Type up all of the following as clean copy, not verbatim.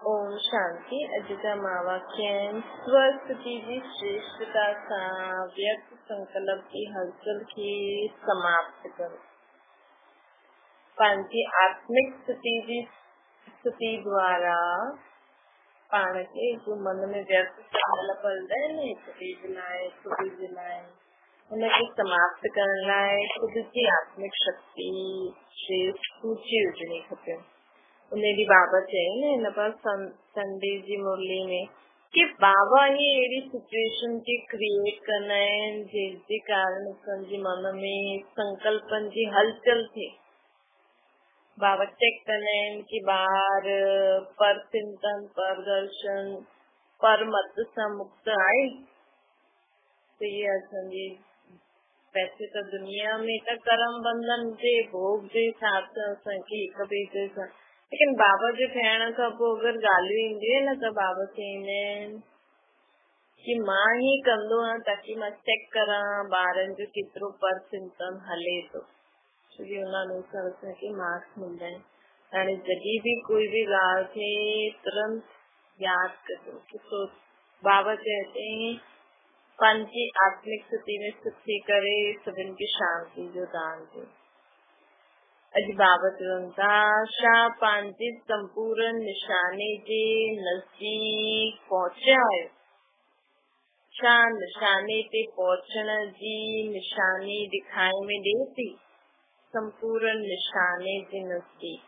ओम शांति। अॼु जा महावाक्य आहिनि। स्वस्थिति जी श्रेष्ठता सां व्यक्त संकल्प की हलचल खे समाप्त करो। पंहिंजी आत्मिक स्थिति द्वारा पाण खे जो मन में व्यक्त संकल्प हलंदा आहिनि हिकु ॿिए लाइ ख़ुदि जे लाइ उनखे समाप्त करण लाइ ख़ुदि जी आत्मिक शक्ति श्रेष्ठ ऊंची हुजणी खपे। उन ॾींहुं बाबा चयईं न हिन पर संडे जी मुरली में कि बाबा ही अहिड़ी सिचुएशन खे क्रिएट कंदा आहिनि जंहिंजे कारण असांजे मन में संकल्पनि जी हलचल थिए। बाबा चेक कंदा आहिनि कि ॿार पर चिंतन पर दर्शन पर मत सां मुक्त आहे। त इहे असांजी वैसे त दुनिया में त कर्म बंधन जे भोग जे हिसाब सां असांखे हिक ॿिए जे सां, लेकिन बाबा जे थियण खां पोइ अगरि ॻाल्हियूं ईंदियूं आहिनि न त बाबा चवंदा आहिनि कि मां ही कंदो आहियां ताकि मां चेक करां ॿारनि जो केतिरो पर चिंतन हले थो, छोकी उन अनुसार असांखे मार्क्स मिलंदा आहिनि। हाणे जॾहिं बि कोई बि ॻाल्हि थिए तुरंत यादि कजो। बाबा चवंदा आहिनि पंहिंजी आत्मिक स्थिति में स्थित थी करे सभिनि खे शांति जो दान ॾियो। अॼु बाबा चवनि था छा पंहिंजे संपूर्ण निशाने जे नज़दीक पहुचिया आहियो? छा निशाने ते पहुचण जी निशानी दिखाई में ॾिए थी? संपूर्ण निशाने जे नज़दीक,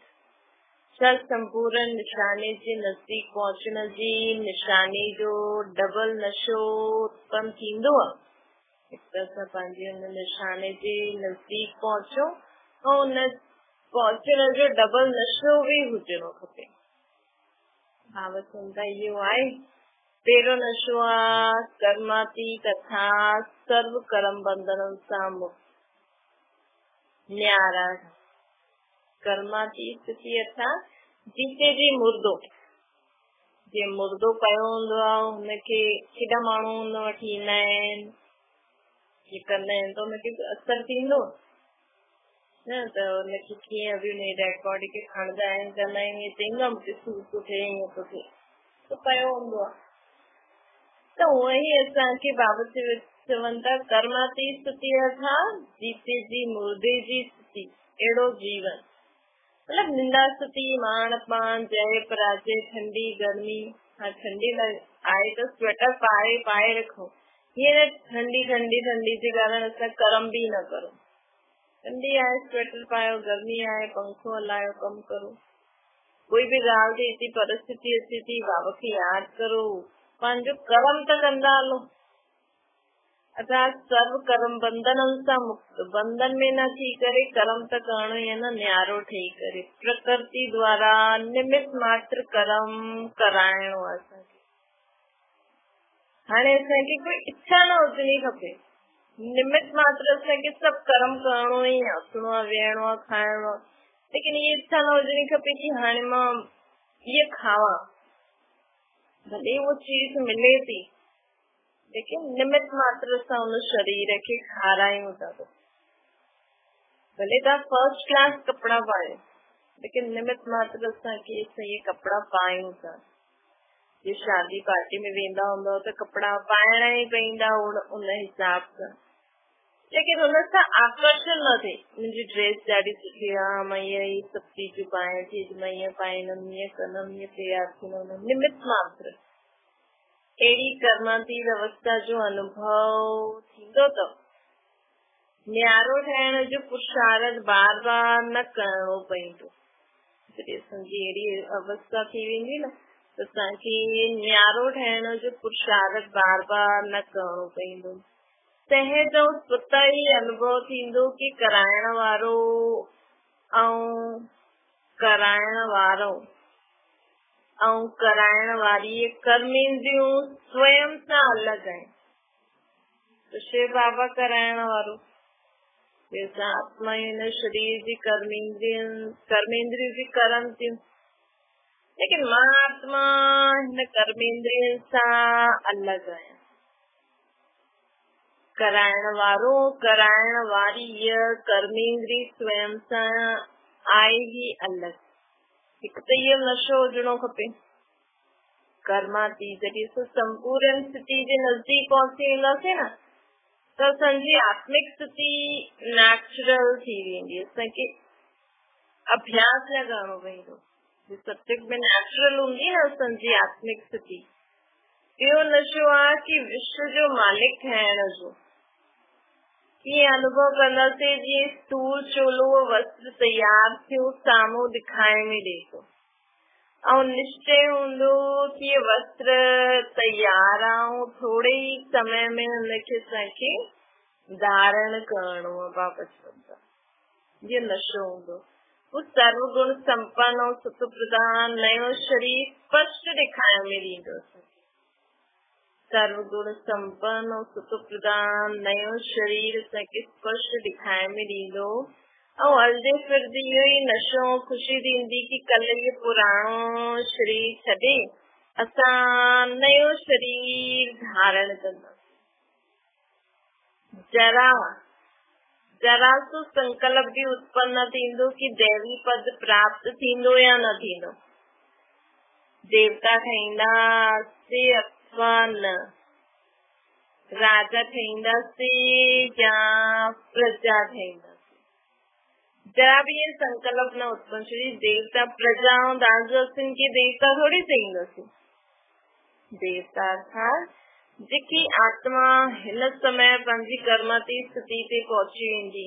छा संपूर्ण निशाने जे नज़दीक पहुचण जी निशानी जो डबल नशो उत्पन्न थींदो आहे? हिकु त असां पंहिंजे हुन निशाने जे नज़दीक पहुचूं ऐं हुन पहुचण जो डबल नशो बि हुजणो खपे। बाबा चवंदा इहो आहे। पहिरियों नशो आहे कर्मातीत तथा सर्व कर्म बंधननि सां मुक्त न्यारा। कर्मातीत स्थिति अर्थात जिते जी मुर्दो, जे मुर्दो पियो हूंदो आहे हुनखे केॾा माण्हू हुन वटि ईंदा आहिनि, हे कंदा आहिनि त हुनखे असर थींदो न, त हुनखे कीअं बि हुन रेकॉर्ड खे खणंदा आहिनि, कंदा आहिनि, ईअं चईंदा मूंखे सूर थो थिए ईअं थो थिए त पियो हूंदो आहे। त हूअं ई असांखे बाबा चवनि था कर्मातीत स्थिति अर्थात जीते जी मुर्दे जी स्थिति, अहिड़ो जीवन मतलब निंदा स्थिति मान अपमान जय पराजय ठंडी गर्मी। हाँ ठंडी आए तो स्वेटर पाए रखो, ये ठंडी ठंडी ठंडी जे कारण असां कर्म भी न करो। ठंडी आए स्वेटर पायो, गर्मी आए पंखो हलायो, कम करो। कोई भी ॻाल्हि थिए थी परिस्थिति अचे थी बाबा खे यादि करो, पंहिंजो कर्म त कंदा हलो। अर्थात सर्व कर्म बंधननि सां मुक्त, बंधन में न थी करे कर्म त करणो ई आहे न, न्यारो ठही करे प्रकृति द्वारा निमित मात्र कर्म कराइणो आहे असांखे। हाणे असांखे कोई इच्छा न हुजणी खपे, निमित मात्र असांखे सभु कर्म करणो ई आहे, उथणो आहे वेहणो आहे खाइणो आहे, लेकिन ये इच्छा न हुजणी खपे कि हाणे मां ये खावां, भले वो चीज मिले थी लेकिन निमित मात्र सां उन शरीर खे खारायूं था। भले तव्हां फर्स्ट क्लास कपिड़ा पायो लेकिन निमित मात्र असांखे सही कपिड़ा पायूं था। जे शादी पार्टी में वेंदा हूंदव त कपिड़ा पाइणा ई पवंदा उन हिसाब सां, लेकिन हुन सां आकर्षण न थिए मुंहिंजी ड्रेस ॾाढी सुठी आहे, मां इहा ई सभु चीजूं पायां थी, मां ईअं पाईंदमि ईअं कंदमि, ईअं तयार थींदमि, निमित मात्र। अहिड़ी कर्मातीत अवस्था जो अनुभव थींदो त न्यारो ठहिण जो पुरुषार्थ बार बार न करणो पवंदो। जॾहिं असांजी अहिड़ी अवस्था थी वेंदी न त असांखे न्यारो ठहिण जो पुरुषार्थ बार बार न करणो पवंदो। सहज ऐं स्वतः ई अनुभव थींदो कि कराइण वारो ऐं कराइण वारी कर्मेंद्रियूं स्वयं सां अलॻि आहिनि। तो शिव बाबा कराइण वारो, आत्मा हिन शरीर जी कर्मेंद्रियूं जी करनि थियूं, लेकिन मां आत्मा हिन कर्मेंद्रियुनि सां अलॻि आहियां। कराइण वारो कराइण वारी कर्मेंद्री स्वयं सां आहे ही अलॻि। हिकु त इहो नशो हुजणो खपे कर्मातीत जॾहिं संपूर्ण स्थिति जे नज़दीक पहुची वेंदासीं न त असांजी आत्मिक स्थिति नेचुरल थी वेंदी। असांखे अभ्यास न करणो पवंदो। सत्युग में नेचुरल हूंदी न असांजी आत्मिक स्थिति। ॿियो नशो आहे कि विश्व जो मालिक ठहण जो। कीअं अनुभव कंदासीं जीअं स्थूल चोलो वस्त्र तैयार थियो साम्हूं ॾेखारे में ॾे थो ऐं निश्चय हूंदो कि वस्त्र तैयार आहे, थोड़े ही समय में हुनखे असांखे धारण करणो आहे वापसि। जीअं नशो हूंदो वो सर्व गुण संपन्न और सुख प्रदान नयो शरीर स्पष्ट ॾेखारे में ॾींदो। सर्व गुण संपन्न और सुख प्रदान नयो शरीर असांखे स्पष्ट ॾेखारे में ॾींदो और हलदे फिरदे इहो ई नशो ख़ुशी थींदी कि कल ये पुराणो शरीर छॾे असां नयो शरीर धारण कंदासीं। जरा सो संकल्प भी उत्पन्न थींदो कि दैवी पद प्राप्त थींदो या न थींदो। देवता ठहींदासीं अथवा न, राजा ठहींदासीं या प्रजा ठहींदासीं। जरा भी ये संकल्प न उत्पन्न छो देवता प्रजा ऐं दासदासियुनि खे देवता थोड़ी चईंदासीं। देवता अर्थात जेकी आत्मा हिन समय पंहिंजी कर्मातीत स्थिति ते पहुची वेंदी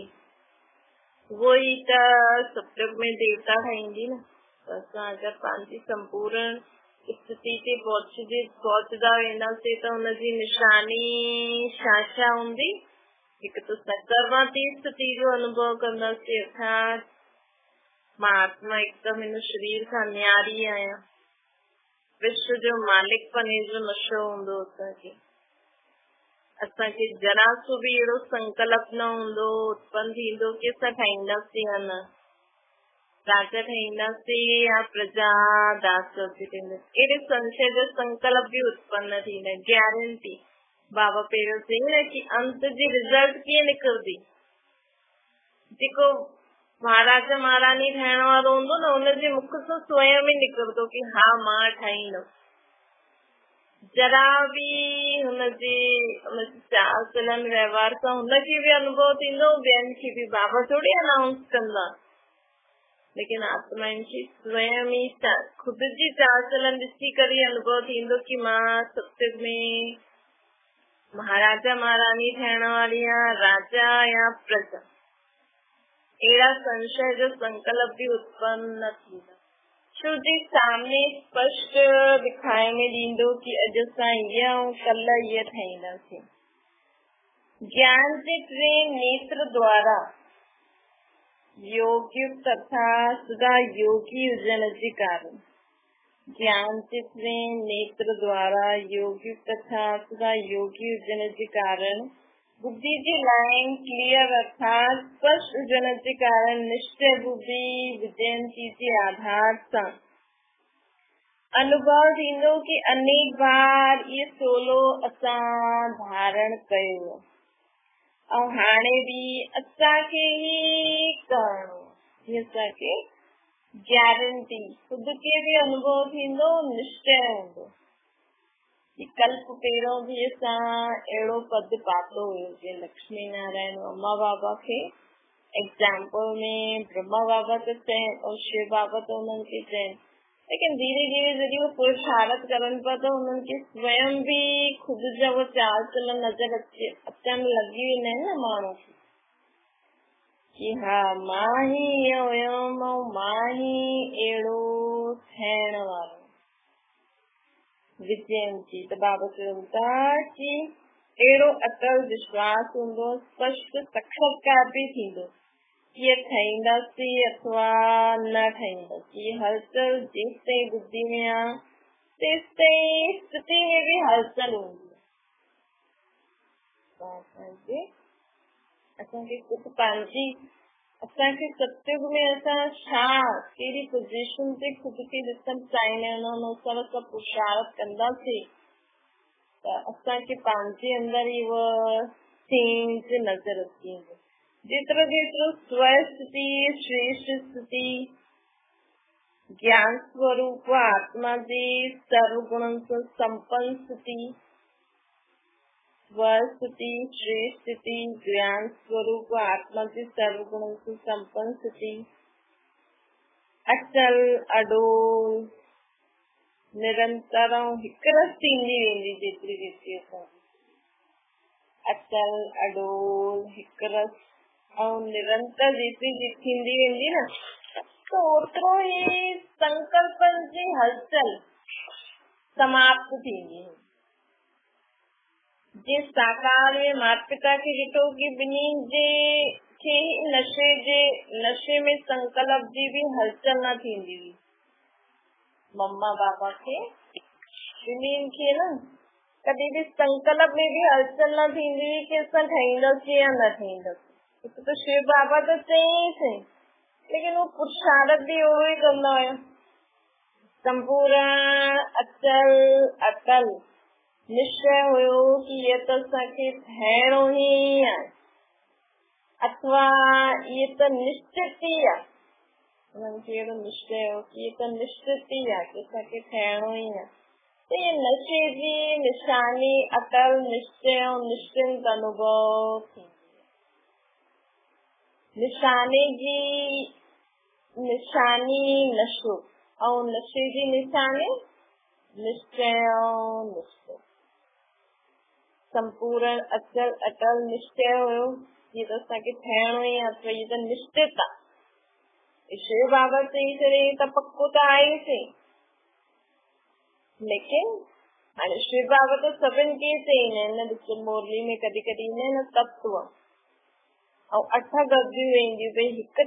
वो ई त सत्युग में देवता ठहींदी न। असां अगरि पंहिंजी संपूर्ण स्थिति ते पहुचंदा वेंदासीं त हुनजी निशानी छा हूंदी। हिकु तो कर्मातीत स्थिति जो अनुभव कंदासीं अर्थात मां आत्मा हिकदमि हिन शरीर खां न्यारी आहियां। विश्व जो मालिक पने जो नशो हूंदो असांखे जरा सो बि अहिड़ो संकल्प न हूंदो उत्पन्न थींदो कि असां ठाहींदासीं या न, राजा ठाहींदासीं या प्रजा दासदासी ठहींदासीं। अहिड़े संशय जो संकल्प भी उत्पन्न थींदा। गारंटी बाबा पहिरियों चई न कि अंत जी रिज़ल्ट कीअं निकिरंदी। जेको महाराजा महारानी ठहण वारो हूंदो न हुनजे मुख सां स्वयं ई निकिरंदो कि हा मां ठाहींदमि। जरा भी हुनजे चाल चलन व्यवहार सां हुनखे भी अनुभव थींदो, ॿियनि खे भी। बाबा थोड़ी अनाउंस कंदा, लेकिन आत्माउनि खे स्वयं ई खुद जी चाल चलन ॾिसी करे अनुभव थींदो कि मां सत्युग में महाराजा महारानी ठहण वारी आहियां, राजा या प्रजा। अहिड़ा संशय जो संकल्प भी उत्पन्न न थींदा छो जे सामने स्पष्ट दिखाए में ॾींदो कि अॼु असां हीअ ऐं कल हीअ ठाहींदासीं। ज्ञान जे टे नेत्र द्वारा योगयुक्त तथा सदा योगी हुजण जे कारण ज्ञान जे टे नेत्र द्वारा योगयुक्त तथा सदा योगी हुजण जे कारण बुद्धि जी लाइन क्लियर अर्थात स्पष्ट हुजण जे कारण निश्चय बुद्धि विजयंती जे आधार सां अनुभव थींदो कि अनेक बार ये सोलो असां धारण कयो ऐं हाणे भी असांखे ही करणो। ये असांखे गारंटी खुद के भी अनुभव थींदो, निश्चय हूंदो। कल्प पहिरियों भी असां अहिड़ो पद पातो हुयो जीअं लक्ष्मी नारायण अम्मा बाबा खे एग्जाम्पल में ब्रह्मा बाबा त चइनि और शिव बाबा त उन्हनि खे चइनि, लेकिन धीरे धीरे जॾहिं वो पुरुषार्थ करनि पिया त उन्हनि खे स्वयं भी खुद जा वो चाल चलन नज़र अचण लॻी वेंदा आहिनि न माण्हू खे कि हा मां ही ईअं हुयमि ऐं मां ही अहिड़ो थियण वारो। विजयंती त बाबा चवनि था कि अहिड़ो अटल विश्वास हूंदो, स्पष्ट साक्षात्कार भी थींदो कि ठाहींदासीं अथवा न ठाहींदासीं। हलचल जेसिताईं बुद्धि में आहे तेसिताईं स्थिति में भी हलचल हूंदी। असांखे कुझु पंहिंजी असांखे सत्युग में असां छा कहिड़ी पोजीशन ते खुद खे ॾिसणु चाहींदा आहियूं उन अनुसार असां पुरुषार्थ कंदासीं त असांखे पंहिंजे अंदर ई उहा चेंज नज़र अची वेंदो। जेतिरो जेतिरो स्वस्थिति श्रेष्ठ स्थिति ज्ञान स्वरूप आत्मा जी सर्व गुणन से संपन्न स्थिति, स्थिति, श्रेष्ठ स्थिति, ज्ञान स्वरूप आत्मा जी सर्व गुणन से संपन्न स्थिति, अचल अडोल निरंतर हिकरस थींदी वेंदी जेतिरी जेतिरी अचल अडोल हिकरस और निरंतर जेतिरी थींदी वेंदी न तो ओतिरो ही संकल्पन जी हलचल समाप्त थींदी। जे साकार में माता पिता खे ॾिठो कि ॿिन्ही जे खे नशे में संकल्प जी भी हलचल न थींदी हुई। मम्मा पापा खे ॿिन्ही खे न कॾहिं भी संकल्प में भी हलचल न थींदी हुई कि असां ठाहींदासीं या न ठाहींदासीं। तो शिव बाबा तो चई लेकिन वो पुरुषार्थ भी ओड़ो ही कंदा हुया। संपूर्ण अचल अटल निश्चय हुयो कि ये तो असांखे थियणो ही आहे अथवा ये तो निश्चित ही आहे। उन्हनि खे अहिड़ो निश्चय हो कि ये तो निश्चित ही आहे कि असांखे थियणो ही आहे। तो ये नशे जी निशानी अटल निश्चय और निश्चिंत अनुभव थी। निशानी नशो और नशे जी निशानी निश्चय और निश्चय। संपूर्ण अचल अटल निश्चय हुयो ये तो असांखे थियणो ही आहे अथवा ये तो निश्चित आहे। शिव बाबा चई छॾे त पक्को त आहे से, लेकिन हाणे शिव बाबा तो सभिनि खे चईंदा आहिनि न। मुरली में कॾहिं कॾहिं ईंदा आहिनि तत्व और 8 गद्दियूं वेंदियूं भई हिक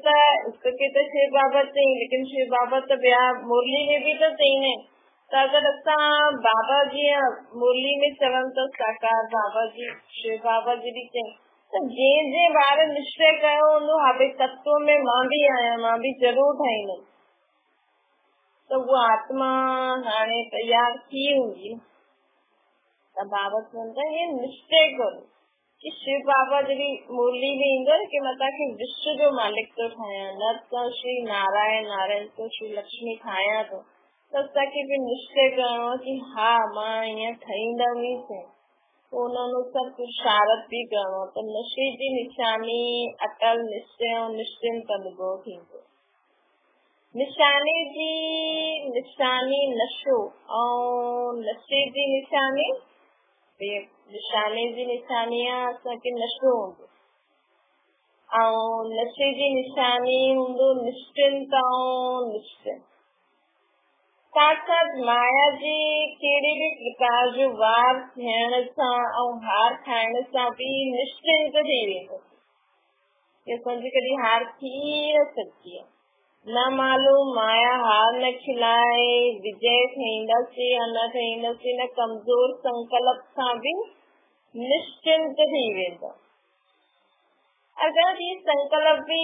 खे त शिव बाबा चई लेकिन शिव बाबा त ॿिया मुरली में भी तो चईंदा आहिनि। त अगरि असां बाबा जीअं मुरली में चवनि था साकार बाबा जी शिव बाबा जी भी चई त जे ॿार निश्चय कयो हूंदो हा भई तत्व में मां भी आहियां मां भी ज़रूर ठाहींदमि त उहा आत्मा हाणे तयार थी हूंदी। त बाबा चवनि था ये निश्चय करो कि शिव बाबा जॾहिं मुरली में ईंदो कि मां तव्हांखे विश्व जो मालिक तो ठाहियां, नर तो श्री नारायण, नारायण तो श्री लक्ष्मी ठाहियां थो त असांखे भी निश्चय करणो कि हा मां ईअं ठाहींदमि ई। उन अनुसार पुरुषार्थ भी करणो। त नशे जी निशानी अटल निश्चय और निश्चिंत अनुभव थींदो। निशानी जी निशानी नशो और नशे जी निशानी जी निशानी आहे असांखे नशो हूंदो ऐं नशे जी निशानी हूंदो निश्चिंत ऐं निश्चय। साथ साथ माया जी कहिड़े भी प्रकार जो वार थियण सां ऐं हार खाइण सां भी निश्चिंत थी वेंदो। असांजी कॾहिं हार थी न सघंदी आहे। न मालूम माया हार न खिलाए विजय ठहींदासीं या न ठहींदासीं न कमजोर संकल्प सां भी निश्चिंत थी वेंदो। अगरि ये संकल्प भी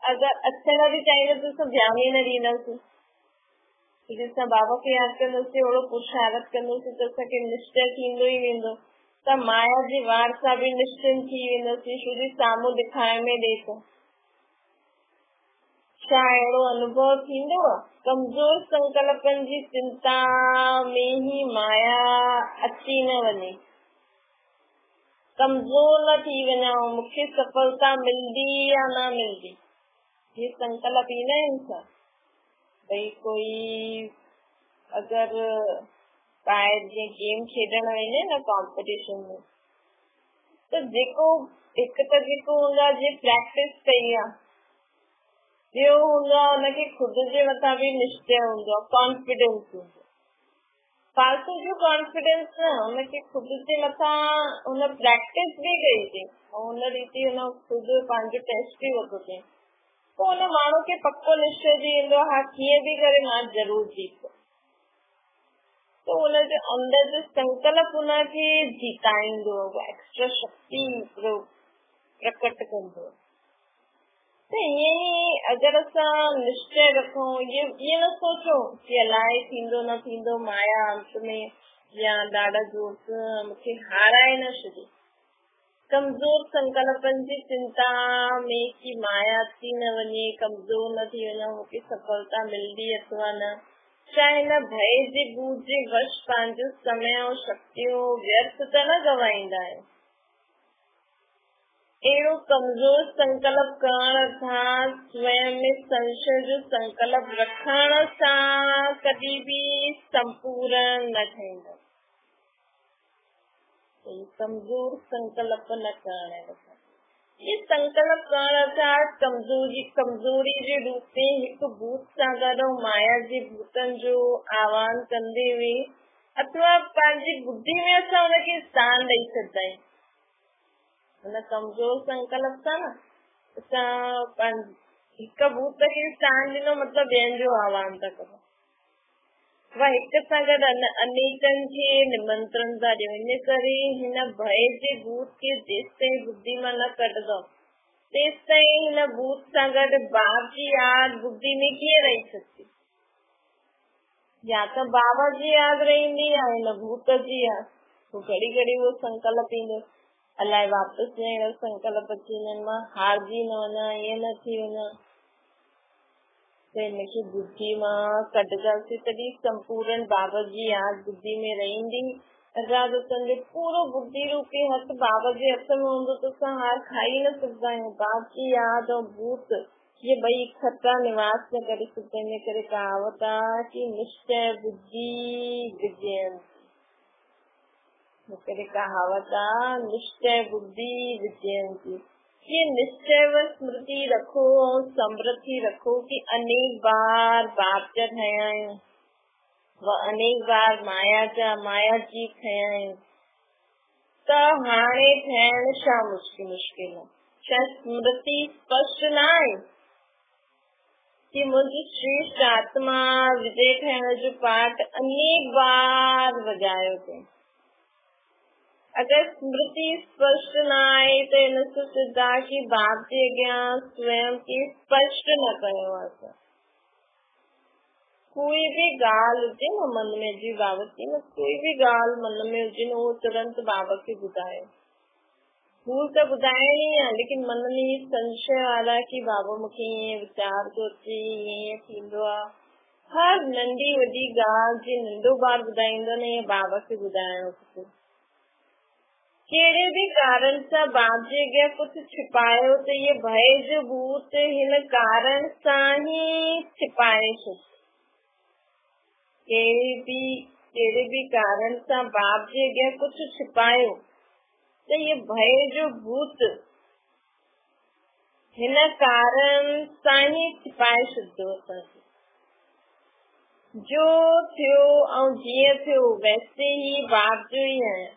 अगरि अचण भी चाहींदा त असां ध्यान ई न ॾींदासीं। जिसां बाबा खे यादि कंदासीं ओड़ो पुरुषार्थ कंदासीं त असांखे निश्चय थींदो ई वेंदो। त माया जी वार सां भी निश्चिंत थी वेंदासीं। शुरू साम्हूं ॾेखारण में ॾे थो छा अहिड़ो अनुभव थींदो। कमजोर संकल्पनि जी चिंता में ही माया अची न वञे, कमजोर न थी वञा मूंखे सफलता मिलंदी या न मिलंदी। ये संकल्प ईंदा आहिनि छा भई कोई अगरि ॿाहिरि जीअं गेम खेॾण वेंदे न कॉम्पिटिशन में त जेको हूंदो आहे जे प्रैक्टिस कई आहे ॿियो हूंदो आहे हुनखे खुदि जे मथां भी निश्चय हूंदो आहे कॉन्फिडेंस हूंदो। फालतू जो कॉन्फिडेंस न हुनखे खुदि जे मथां हुन प्रैक्टिस भी कई अथई ऐं हुन रीति हुन खुदि पंहिंजो टेस्ट भी वरितो अथई तो हुन माण्हू खे पक्को निश्चय थी वेंदो हा कीअं भी करे मां जरूर जीतंदो। तो हुनजे अंदर जो संकल्प हुनखे जीताईंदो एक्स्ट्रा शक्ति प्रकट कंदो। तो ये अगर असां निश्चय रखूं ये न सोचो कि अलाए थींदो न थींदो माया अंत में या ॾाढा जोर मूंखे हाराए न छॾे। कमजोर संकल्पन जी चिंता में की माया थी न वञे, कमजोर न थी वञा मूंखे सफलता मिलंदी अथवा न। चाहे न भय जे बूझ जे वश पंहिंजो समय और शक्तियों व्यर्थ त न गवाईंदा आहियूं। अहिड़ो कमजोर संकल्प करण अर्थात स्वयं में संशय जो संकल्प रखण सां कॾहिं बि संपूर्ण न थींदो। कमजोर संकल्प न करण, ये संकल्प करण अर्थात कमजोरी जे रूप में हिकु भूत सां गॾु माया जे भूतनि जो आह्वान कंदे हुए अथवा पंहिंजी बुद्धि में असां हुनखे स्थान ॾेई छॾंदा आहियूं। हुन कमजोर संकल्प सां न असां हिकु भूत खे स्थान ॾिनो मतिलबु ॿियनि जो आह्वान था करूं, वह हिक सां गॾु अनेकनि खे निमंत्रण था ॾियूं। इन करे हिन भय जे भूत खे जेसिताईं बुद्धि मां न कढंदो तेसिताईं हिन भूत सां गॾु बाप जी यादि बुद्धि में कीअं रही सघंदी? या त बाबा जी यादि रहंदी या हिन भूत जी यादि। पोइ घड़ी घड़ी उहो संकल्प ईंदो, अलाए वापसि अहिड़ा संकल्प अची वञनि, मां हारजी न वञा, ईअं न थी वञा। हिनखे बुद्धि मां कढंदासीं तॾहिं संपूर्ण बाबा जी यादि बुद्धि में रहंदी। अर्थात असांजो पूरो बुद्धि रूपी हथ बाबा जे हथ में हूंदो त असां हार खाई न सघंदा आहियूं। बाप जी यादि और भूत ये ॿई इकट्ठा निवास न करे सघंदा। इन करे कहावत आहे कि निश्चय बुद्धि विजयंती। कहावत आहे निश्चय बुद्धि विजयंती। ये निश्चय व स्मृति रखो और समृद्धि रखो कि अनेक बार बाप जा ठहिया आहियूं, व अनेक बार माया जी ठहिया आहियूं, त हाणे ठहिण छा मुश्किल आहे? छा स्मृति स्पष्ट न आहे कि मुंहिंजी श्रेष्ठ आत्मा विजय ठहिण जो पाठ अनेक बार वॼायो अथई। अगर स्मृति स्पष्ट न आहे त इन सां सिद्ध आहे कि बाप जे अॻियां स्वयं खे स्पष्ट न कयो आहे। कोई भी ॻाल्हि हुजे न मन में जी बाबति न कोई भी ॻाल्हि मन में हुजे न उहो तुरंत बाबा खे ॿुधायो। भूल त ॿुधाइणी आहे लेकिन मन में संशय वारा कि बाबा मूंखे ईअं वीचार थो अचे, ईअं थींदो आहे। हर नंढी वॾी ॻाल्हि जी नंढो ॿार ॿुधाईंदो न ईअं बाबा खे ॿुधाइणो खपे। कहिड़े भी कारण सां बाप जे अॻियां कुझु छिपायो त ये भय जो भूत हिन कारण सां ही छिपाए छो। कहिड़े भी कारण सां बाप जे अॻियां कुझु छिपायो त ये भय जो भूत हिन कारण सां ही छिपाए छॾियो असांखे। जो थियो ऐं जीअं थियो वैसे ही बाप जो ही आहे।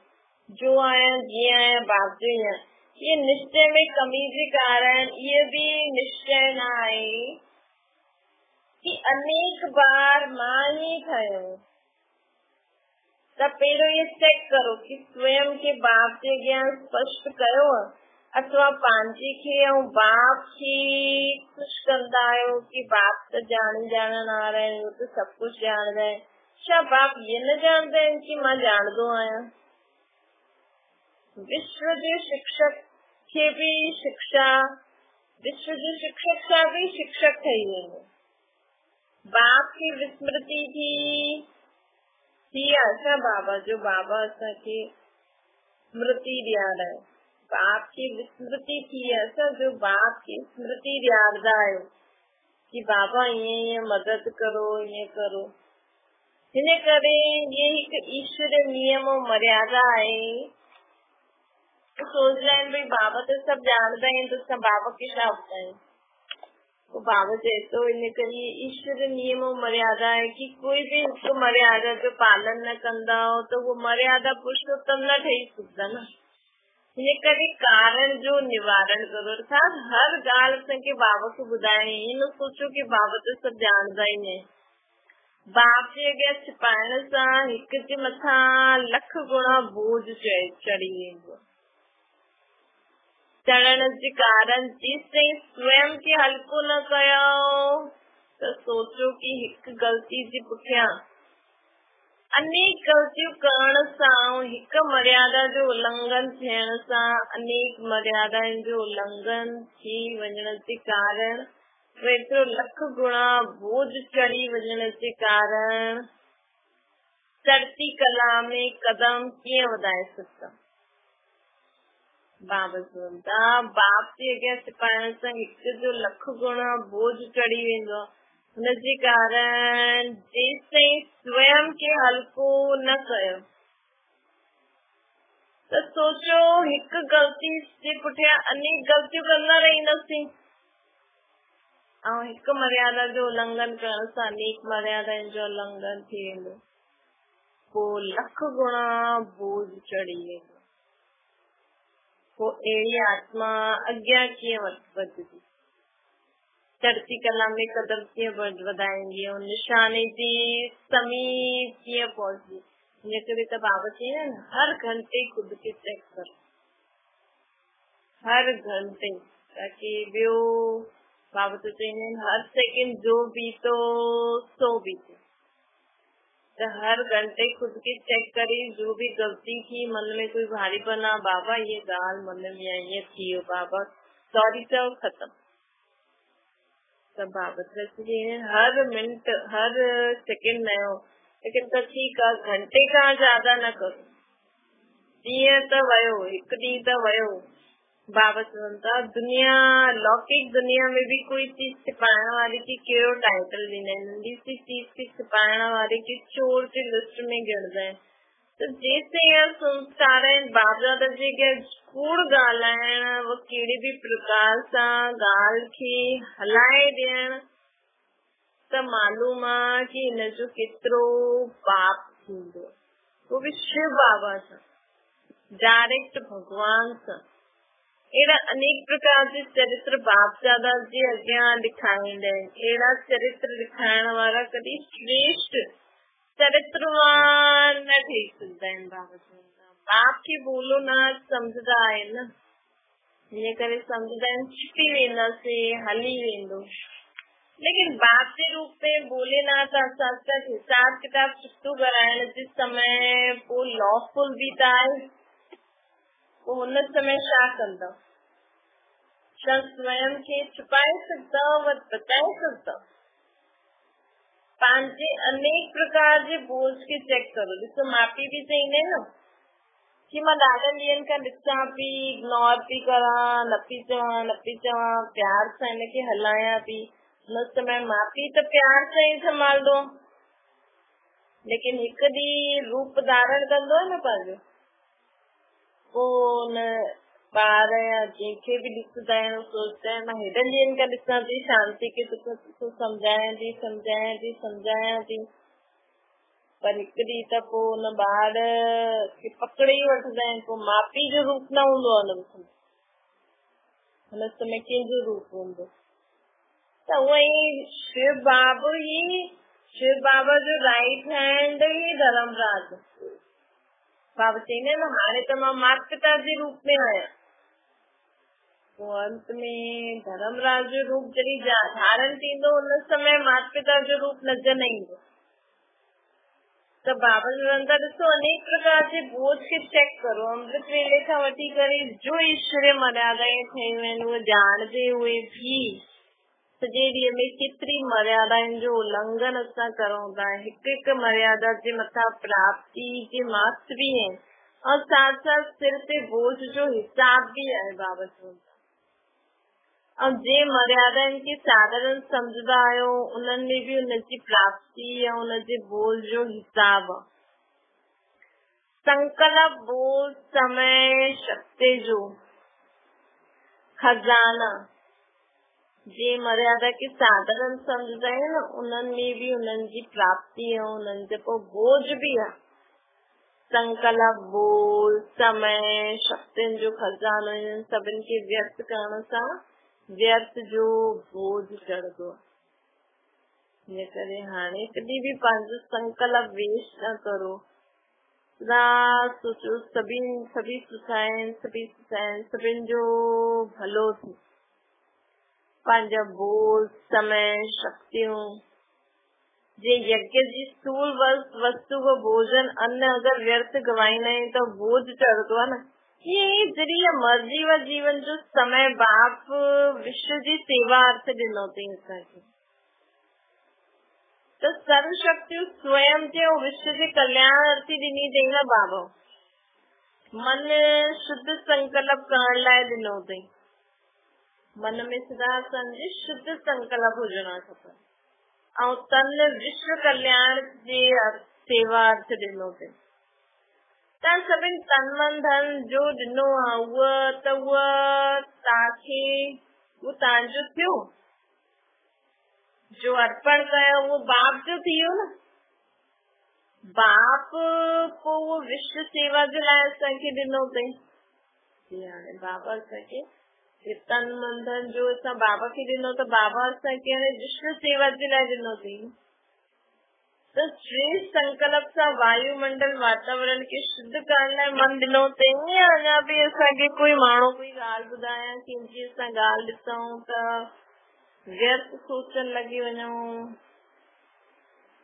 जो आया जीअं आया बाप जो ही आहे। ये निश्चय में कमी जे कारण ये भी निश्चय न आहे कि अनेक बार मां ही ठहियो। त पहिरियों ये चेक करो कि स्वयं के बाप जे अॻियां स्पष्ट कयो अथवा पंहिंजे खे ऐं बाप खे ख़ुशि कंदा आहियो कि बाप त ॼाणण वारा आहिनि, उहो त सभु कुझु ॼाणदा आहिनि। छा बाप ये न ॼाणदा आहिनि कि मां ॼाणदो आहियां? विश्व जे शिक्षक खे भी विश्व जे शिक्षक सां भी शिक्षक ठही वेंदो। बाप खे विस्मृति थी आहे बाबा जो बाबा असांखे स्मृति ॾियाराए। बाप खे विस्मृति थी आहे जो बाप खे स्मृति ॾियारदा आहियो कि बाबा ईअं मदद करो, ईअं करो। हिन करे ये हिकु ईश्वर नियम और मर्यादा आहे। सोचदा आहिनि भई बाबा त सभु ॼाणदा आहिनि त असां बाबा खे छा ॿुधायूं। तो बाबा चए थो इन करे ईश्वर नियम और मर्यादा है कि कोई भी उसको मर्यादा जो पालन न कंदा हो तो वो मर्यादा पुरुषोत्तम न ठही सघंदा न। हिन करे कारण जो निवारण करो। अर्थात हर ॻाल्हि असांखे बाबा खे ॿुधाइणी। ईअं न सोचो कि बाबा त सभु ॼाणदा ई आहिनि। बाप जे अॻियां छिपाइण सां हिक जे मथां लख गुणा बोझ चढ़ी वेंदो। चढ़ण जे कारण जेसिताईं स्वयं खे हल्को न कयो त सोचो कि हिकु ग़लती जे पुठियां अनेक गलतियूं करण सां हिक मर्यादा जो उल्लंघन थियण सां अनेक मर्यादाउनि जो उल्लंघन थी वञण जे कारण एतिरो लख गुणा बोझ चढ़ी वञण जे कारण चढ़ती कला में कदम कीअं वधाए सघंदा। बाप जे अॻियां छिपाइण सां हिक जो लख गुणा बोझ चढ़ी वेंदो आहे। हुनजे कारण जेसिताईं स्वयं खे हल्को न कयो त सोचो हिक गलती जे पुठियां अनेक गलतियूं कंदा रहंदासीं ऐं हिक मर्यादा जो उल्लंघन करण सां अनेक मर्यादाउनि जो उल्लंघन थी वेंदो, पोइ लख गुणा बोझ चढ़ी वेंदो। पोइ अहिड़ी आत्मा अॻियां कीअं वधंदी, चढ़ती कला में कदम कीअं वधाईंदी, निशाने जी समीप कीअं पहुंचदी। इन करे त बाबा चई न, हर घंटे खुद खे चेक कर, हर घंटे, ताकि ॿियो बाबा तो चईंदा आहिनि हर सेकंड जो बीतो सो बीते, त हर घंटे खुद खे चेक करे जो भी गलती थी, मन में कोई भारीपन आहे, बाबा ये ॻाल्हि मन में आई, ईअं थी वियो, बाबा सॉरी चओ, खत्म। हर मिनट हर सेकंड नयो, लेकिन त ठीक आहे घंटे खां ज्यादा न करो, ॾींहं त वयो, हिकु ॾींहुं त वयो। बाबा चवनि था दुनिया, लौकिक दुनिया में भी कोई चीज छिपाइण वारी खे कहिड़ो टाइटल ॾींदा आहिनि, नंढी सी चीज खे छिपाइण वारे खे चोर जी लिस्ट में ॻणंदा आहिनि। त जेसिताईं संस्कार आहिनि बाप दादा जे कूड़ ॻाल्हाइण, वो कहिड़े बि प्रकार सां ॻाल्हि खे हलाए ॾियण, त मालूम आहे कि हिनजो केतिरो पाप थींदो, वो भी शिव बाबा सां, डायरेक्ट भगवान सां। अहिड़ा अनेक प्रकार जे चरित्र बाप दादा जे अॻियां ॾेखारींदा आहिनि। अहिड़ा चरित्र ॾेखारण वारा कॾहिं श्रेष्ठ चरित्रवान न ठही सघंदा आहिनि। बाप खे बोलो न सम्झंदा आहिनि न, हिन करे सम्झंदा आहिनि छिपी वेंदासीं, हली वेंदो, लेकिन बाप जे रूप में बोले न त असां सां हिसाब किताब चुकतो कराइण जे समय पोइ लॉफुल बि त आहे, पोइ हुन समय छा कंदा, छा स्वयं खे छुपाए सघंदा, बचाए सघंदा। पंहिंजे अनेक प्रकार जे बोझ खे चेक करो। ॾिसो माउ पीउ बि चईंदा आहिनि न कि मां ॾाढनि ॾींहंनि खां ॾिसां पई, इग्नोर पई करां, न पई चवां, प्यार सां हिनखे हलायां पई, हुन समय माउ पीउ त प्यार सां ई संभालंदो, लेकिन हिकु ॾींहुं रूप धारण कंदो न पंहिंजो, पोइ न ॿार या जंहिंखे बि ॾिसंदा आहिनि सोचंदा आहिनि मां हेॾनि ॾींहंनि खां ॾिसां थी शांति खे तोखे सम्झायां थी, पर हिकु ॾींहुं त पोइ हुन ॿार खे पकड़े ई वठंदा आहिनि, पोइ माउ पीउ जो रूप न हूंदो आहे हुन समय कंहिंजो रूप हूंदो। त उहो ई शिव बाबा जो राइट हैंड ही धर्मराज। बाबा चईंदा आहिनि हाणे त मां माता पिता जे रूप में आहियां, पोइ अंत में धर्मराज जो रूप जॾहिं धारण थींदो, हुन समय माता पिता जो रूप नज़र न ईंदो। त बाबा चवनि था ॾिसो अनेक प्रकार जे बोझ खे चेक करो, अमृत वेले खां वठी करे जो ईश्वरीय मर्यादाएं ठहियूं आहिनि उहे ॼाणदे हुए भी सॼे ॾींहं में केतिरी मर्यादाउनि जो उल्लंघन असां करूं था। हिकु हिकु मर्यादा जे मथां प्राप्ति जे मार्क्स भी आहिनि और साथ साथ सिर ते बोझ जो हिसाब भी आहे। बाबा चवनि था और जे मर्यादाउनि खे साधारण सम्झंदा आहियो उन्हनि में भी उनजी प्राप्ति या उनजे बोझ जो हिसाब आहे। संकल्प, बोझ, समय, शक्ति जो खजाना जे मर्यादा के साधारण सम्झंदा आहिनि उन्हनि में भी उन्हनि जी प्राप्ति ऐं उन्हनि जो पोइ बोझ भी आहे। संकल्प, बोझ, समय, शक्तियुनि जो खजानो, इन्हनि सभिनि खे व्यक्त करण सां व्यर्थ जो बोझ चढ़ंदो आहे। इन करे हाणे कॾहिं भी पंहिंजो संकल्प वेस्ट न करो, सोचो सभी सभिनि जो भलो थी। पंहिंजा बोझ, समय, शक्तियूं जे यज्ञ जी स्थूल वस्तु व भोजन अन्न अगर व्यर्थ गवाई नहीं तो बोझ चढ़तो है ना। ये जरिए मर्जी व जीवन जो समय बाप विश्व जी सेवा अर्थ ॾिनो अथई तो सर्व शक्ति स्वयं जे विश्व जे कल्याण अर्थी ॾिनी अथई न बाबा। मन शुद्ध संकल्प करण लाइ ॾिनो अथई। मन में सदा समझे शुद्ध संकल्प हुजणा खपे ऐं तन विश्व कल्याण जे सेवा अर्थ ॾिनो अथई। तव्हां सभिनि तन मन धन जो ॾिनो आहे उहो तव्हांखे उहो तव्हांजो थियो। जो अर्पण कयो वो बाप जो थी वियो न। बाप को वो विश्व सेवा जे लाइ असांखे ॾिनो अथई। हाणे बाबा असांखे तन मन धन जो असां बाबा खे ॾिनो त बाबा असांखे हाणे विश्व सेवा जे लाइ ॾिनो अथई। त श्रेष्ठ संकल्प सां वायुमंडल वातावरण खे शुद्ध करण लाइ मन ॾिनो अथई। अञा बि असांखे कोई माण्हू कोई ॻाल्हि ॿुधायां कि असां ॻाल्हि ॾिसूं त व्यर्थ सोचण लॻी वञूं।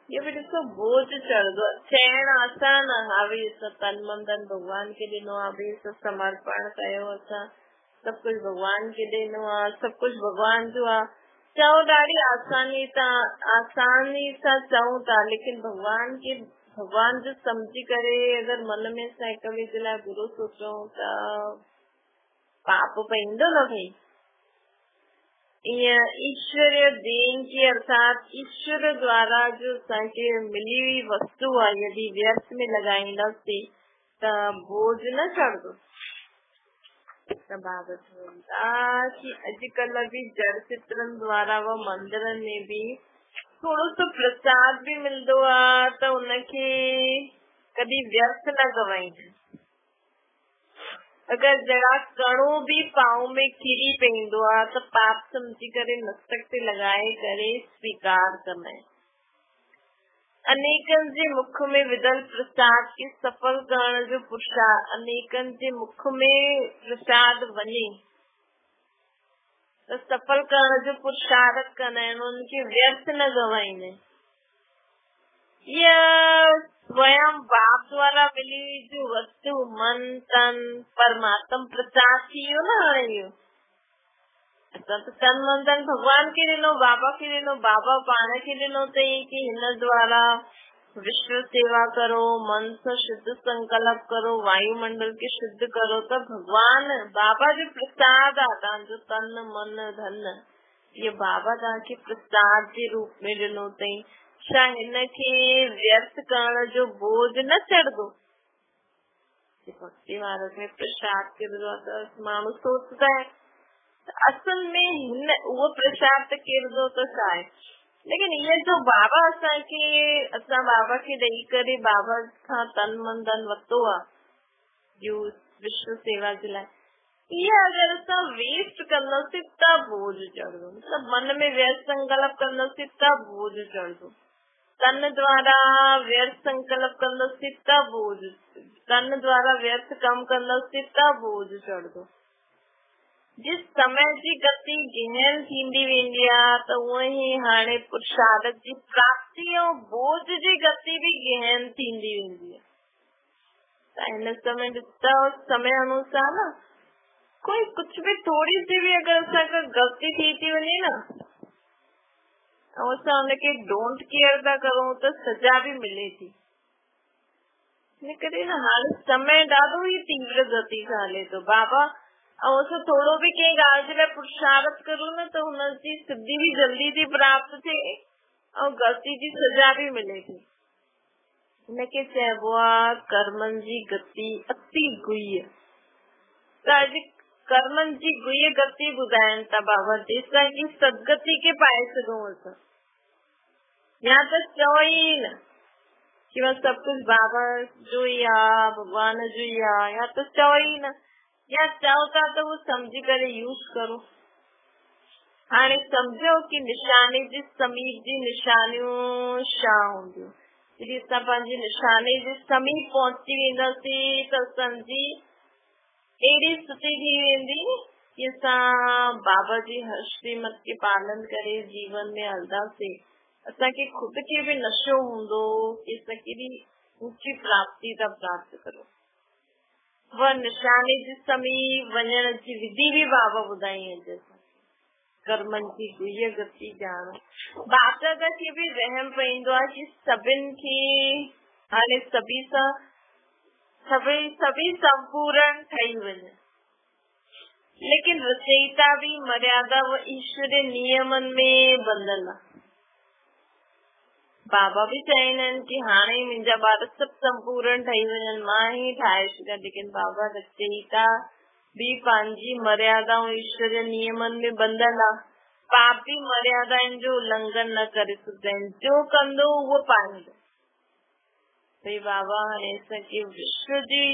ये भी ॾिसो बोझ चढ़ंदो आहे। चइण आसान आहे हा भई असां तन मन धन भगवान खे ॾिनो आहे, भई असां समर्पण कयो, असां सभु कुझु भगवान खे ॾिनो आहे, सभु कुझु भगवान जो आहे। चओ ॾाढी आसानी सां चऊं था, लेकिन भगवान जो सम्झी करे अगरि मन में असां हिक ॿिए जे लाइ बुरो सोचूं त पाप पईंदो न भई। ईश्वरीय देन की अर्थात ईश्वर द्वारा जो असांखे मिली हुई वस्तु आहे यदि व्यर्थ में लॻाईंदासीं त बोझ न चढ़ंदो। त बाबा चवनि था कि अॼुकल्ह बि जड़ चित्रनि द्वारा व मंदिरनि में बि थोरो सो प्रसाद बि मिलंदो आहे त उनखे कॾहिं व्यर्थ न गवाईंदा। अगर जरा कणो भी पाँव में किरी पईंदो आहे त पाप समझी करे मस्तक ते लगाए करे स्वीकार करना है। अनेकन जे मुख में विदल प्रसाद के सफल करण जो पुरुषार्थ, अनेकन जे मुख में प्रसाद वञे त सफल करण जो पुरुषार्थ कंदा आहिनि, उनखे व्यर्थ न गवाईंदा। स्वयं बाप द्वारा मिली हुई जो वस्तु मन तन परमात्मा प्रसाद थी वियो न। हाणे इहो असां त तन मन धन भगवान खे ॾिनो, बाबा खे ॾिनो, बाबा पाण खे ॾिनो अथई कि हिन द्वारा विश्व सेवा करो, मन सां शुद्ध संकल्प करो, वायुमंडल खे शुद्ध करो। त भगवान बाबा जो प्रसाद आहे तव्हांजो तन मन धन, इहो बाबा तव्हांखे प्रसाद जे रूप में ॾिनो अथई। छा हिनखे व्यर्थ करण जो बोझ न चढ़ंदो? भक्ति मार्ग में प्रसाद किरंदो आहे त माण्हू सोचदा आहिनि असल में हिन उहो प्रसाद त किरंदो त छा आहे, लेकिन इहे जो बाबा असांखे असां बाबा खे ॾेई करे बाबा खां तन मन धन वरितो आहे जो विश्व सेवा जे लाइ, इहे अगरि असां वेस्ट कंदासीं त बोझ चढ़ंदो। मतलब मन में व्यर्थ संकल्प कंदासीं त बोझ चढ़ंदो। तन द्वारा व्यर्थ संकल्प कंदासीं त बोझ, तन द्वारा व्यर्थ कम कंदासीं त बोझ चढ़ंदो। जिस समय जी गति गहन थींदी वेंदी आहे त उअं ई हाणे पुरुषार्थ जी प्राप्ति ऐं बोझ जी गति बि गहन थींदी वेंदी आहे। त हिन समय ॾिसंदा समय अनुसार न कोई कुछ भी थोड़ी सी भी अगरि असांखे गलती थी वञे न ऐं असां हुनखे डोंट केयर था करूं त सजा बि मिले थी। इन करे न हाणे समय ॾाढो ई तीव्र गति सां हले थो बाबा, ऐं असां थोरो बि कंहिं ॻाल्हि जे लाइ पुरुषार्थ करूं न त हुनजी सिद्धि बि जल्दी थी प्राप्त थिए ऐं गलती जी सजा बि मिले थी। हिनखे चइबो आहे कर्मनि जी गति अति गुह्य। त अॼु कर्मनि जी गुह्य गति ॿुधाइनि था बाबा जेसां की सदगति खे पाए सघूं असां। या त चओ ई न कि बस सब कुछ बाबा जो ही आहे, भगवान जो ही आहे, या त चओ ई न, या चओ था त उहो सम्झी करे यूज़ करो। हाणे सम्झो कि निशाने जे समीप जी निशानियूं छा हूंदियूं। जॾहिं असां पंहिंजे निशाने जे समीप पहुची वेंदासीं त असांजी अहिड़ी स्थिति थी वेंदी कि असां बाबा जी हर श्रीमत के पालन करे जीवन में हलंदासीं असांखे खुद खे भी नशो हूंदो कि असां केॾी ऊची प्राप्ति था प्राप्त करो। वह निशानी जे समीप वञण जी विधि भी बाबा ॿुधाई है। कर्मनि जी गुह्य गति ॼाणो। बाप दादा खे भी वहम पईंदो आहे कि सभिनि खे हाणे सभी संपूर्ण ठही वञे, लेकिन रचयिता भी मर्यादा व ईश्वरीय नियमन में बंधल आहे। बाबा भी चाहींदा आहिनि कि हाणे मुंहिंजा ॿार सभु संपूर्ण ठही वञनि, मां ही ठाहे छॾियां, लेकिन बाबा रचयिता भी पंहिंजी मर्यादाऊं ईश्वरीय नियमन में बंधल आहे। पाप भी मर्यादाउनि जो उल्लंघन न करे सघंदा आहिनि, जो कंदो उहो पाईंदो। भई बाबा हाणे असांखे विश्व जी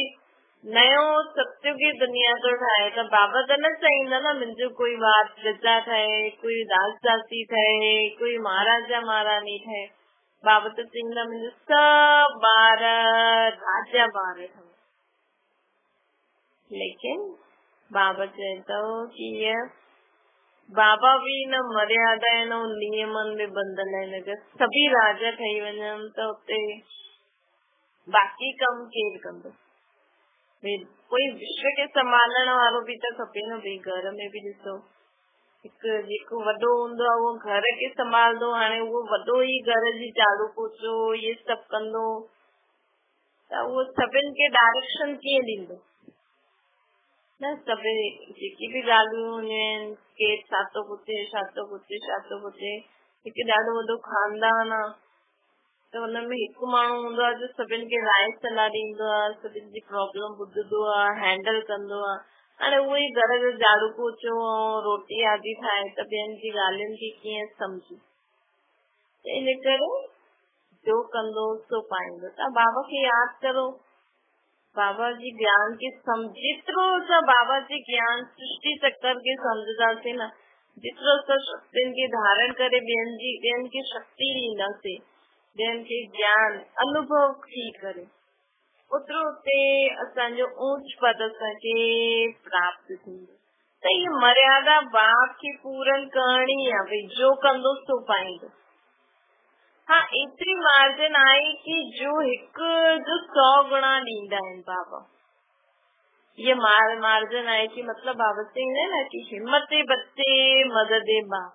नयो सत्युगी दुनिया थो ठाहे, त बाबा त न चाहींदा न मुंहिंजो कोई ॿार प्रजा ठहे, कोई दास दासी ठहे, कोई महाराजा महारानी ठहे। बाबा त चाहींदा मुंहिंजो सभु ॿार राजा ॿार ठहनि। लेकिन बाबा चए थो कि बाबा भी न मर्यादा न नियमन में बंधल आहिनि। अगरि सभी राजा ठही वञनि त उते बाक़ी कम केरु कंदो? कोई विश्व खे संभालण वारो भी त खपे न। भई घर में भी ॾिसो, हिकु जेको वॾो हूंदो आहे उहो घर खे संभालंदो, हाणे उहो वॾो ई घर जी झाड़ू पोछो इहे सभु कंदो, त उहो सभिनि खे डायरेक्शन कीअं ॾींदो? न सभई जेकी भी ॻाल्हियूं हूंदियूं आहिनि, केरु छा थो पुछे छा थो पुछे छा थो पुछे, हिकु ॾाढो वॾो खानदान आहे, त हुनमें हिकु माण्हू हूंदो आहे जो सभिनि खे राय सलाह ॾींदो आहे, सभिनि जी प्रॉब्लम ॿुधंदो आहे, हैंडल कंदो आहे। हाणे उहो ई घर जो झाड़ू पोछो ऐं रोटी आदि ठाहे त ॿियनि जी ॻाल्हियुनि खे कीअं सम्झे? इन करे जो कंदो सो पाईंदो। तव्हां बाबा खे यादि करो, बाबा जी ज्ञान के जेतिरो असां बाबा जी ज्ञान सृष्टि चक्कर के सम्झंदासीं न, जेतिरो असां शक्तियुनि खे धारण करे ॿियनि खे शक्ति ॾींदासीं, ॿियनि खे ज्ञान अनुभव थी करे, ओतिरो उते असांजो ऊंच पद असांखे प्राप्त थींदो। त इहा मर्यादा बाप खे पूरन करणी आहे। भई जो कंदो सो पाईंदो। हाँ, एतिरी मार्जिन आहे कि जो हिकु जो 100 गुणा ॾींदा आहिनि बाबा। ये मार्जिन आहे कि मतलब बाबा चईंदा आहिनि न कि हिम्मत बच्चे मदद बाप।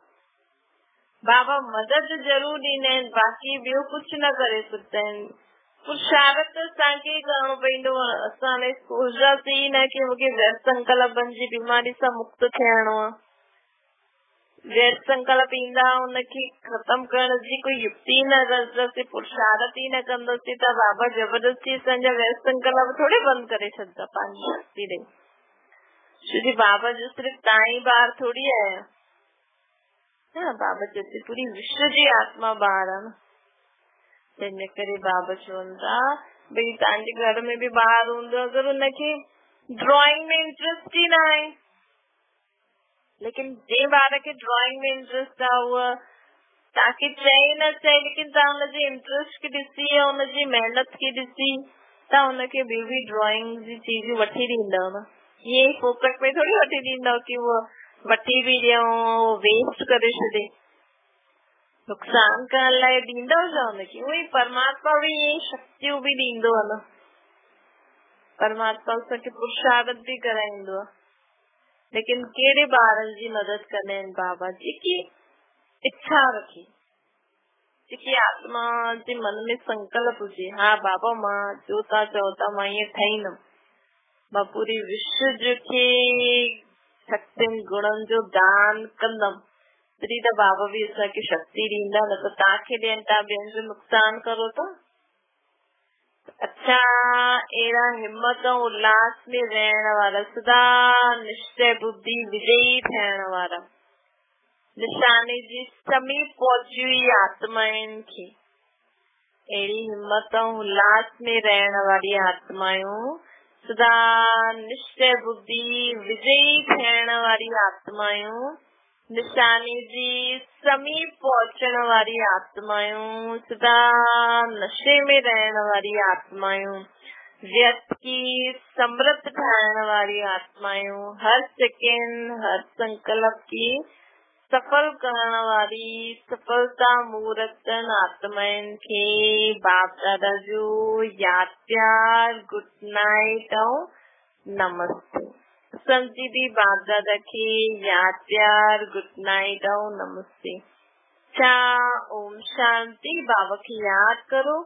बाबा मदद जरूर ॾींदा आहिनि, बाक़ी ॿियो कुझु न करे सघंदा आहिनि। पुरुषार्थ असांखे करणो पवंदो। असां हाणे सोचंदासीं ई न कि मूंखे व्यर्थ संकल्पनि जी बीमारी सां मुक्त थियणो आहे। व्यर्थ संकल्प ईंदा, उनखे खत्म करण जी कोई युक्ति न कंदासीं, पुरुषार्थ ई न कंदासीं, त बाबा जबरदस्ती असांजा व्यर्थ संकल्प थोड़ी बंदि करे छॾंदा पंहिंजी शक्ति ॾेई। छोकी बाबा जो सिर्फ़ तव्हां ई ॿार थोड़ी आहियो, बाबा चए पूरी विश्व जी आत्मा ॿार आहे न। तंहिंजे करे बाबा चवनि था भई तव्हांजे घर में भी ॿार हूंदो, अगरि उनखे ड्रॉइंग में इंट्रेस्ट ई न आहे, लेकिन जे ॿार खे ड्रॉइंग में इंट्रेस्ट आहे उहा तव्हांखे चए न चए, लेकिन तव्हां हुनजे इंट्रेस्ट खे ॾिसी ऐं हुनजी महिनत खे ॾिसी तव्हां हुनखे ॿियूं बि ड्रॉइंग जी चीजूं वठी ॾींदव न। ईअं ई फोकट में थोड़ी वठी ॾींदव कि उहो वठी बि ॾियूं वेस्ट करे छॾे, नुक़सान करण लाइ ॾींदव छा हुनखे? उहो ई परमात्मा भी ईअं शक्तियूं भी ॾींदो आहे न। परमात्मा असांखे पुरुषार्थ भी कराईंदो आहे, लेकिन कहिड़े ॿारनि जी मदद कंदा आहिनि बाबा? जेकी इच्छा रखे, जेकी आत्मा जे मन में संकल्प हुजे, हा बाबा मां जो तव्हां चओ था मां ईअं ठाहींदमि, मां पूरी विश्व जे खे शक्तियुनि गुणनि जो दान कंदमि, तॾहिं त बाबा भी असांखे शक्ति ॾींदा, न त तव्हांखे ॾियनि था ॿियनि जो नुक़सान करो था। अच्छा, अहिड़ा हिम्मत ऐं उल्लास में रहण वारा, सदा निश्चय बुद्धि विजयी थियण वारा, निशाने जी समीप पहुची हुई आत्माउनि खे, अहिड़ी हिम्मत ऐं उल्लास में रहण वारी आत्मायूं, सदा निश्चय बुद्धि विजयी थियण वारी आत्मायूं, निशाने जी समीप पहुचण वारी आत्मायूं, सदा नशे में रहण वारी आत्मायूं, व्यर्थ की समृद्ध ठाहिण वारी आत्मायूं, हर सेकेंड हर संकल्प की सफल करण वारी सफलता मूर्त आत्माउनि खे बाप दादा जो याद प्यार गुड नाइट और नमस्ते। संजी भी बाप दादा के याद प्यार गुड नाइट और नमस्ते। ओम शांति। बाबा की याद करो,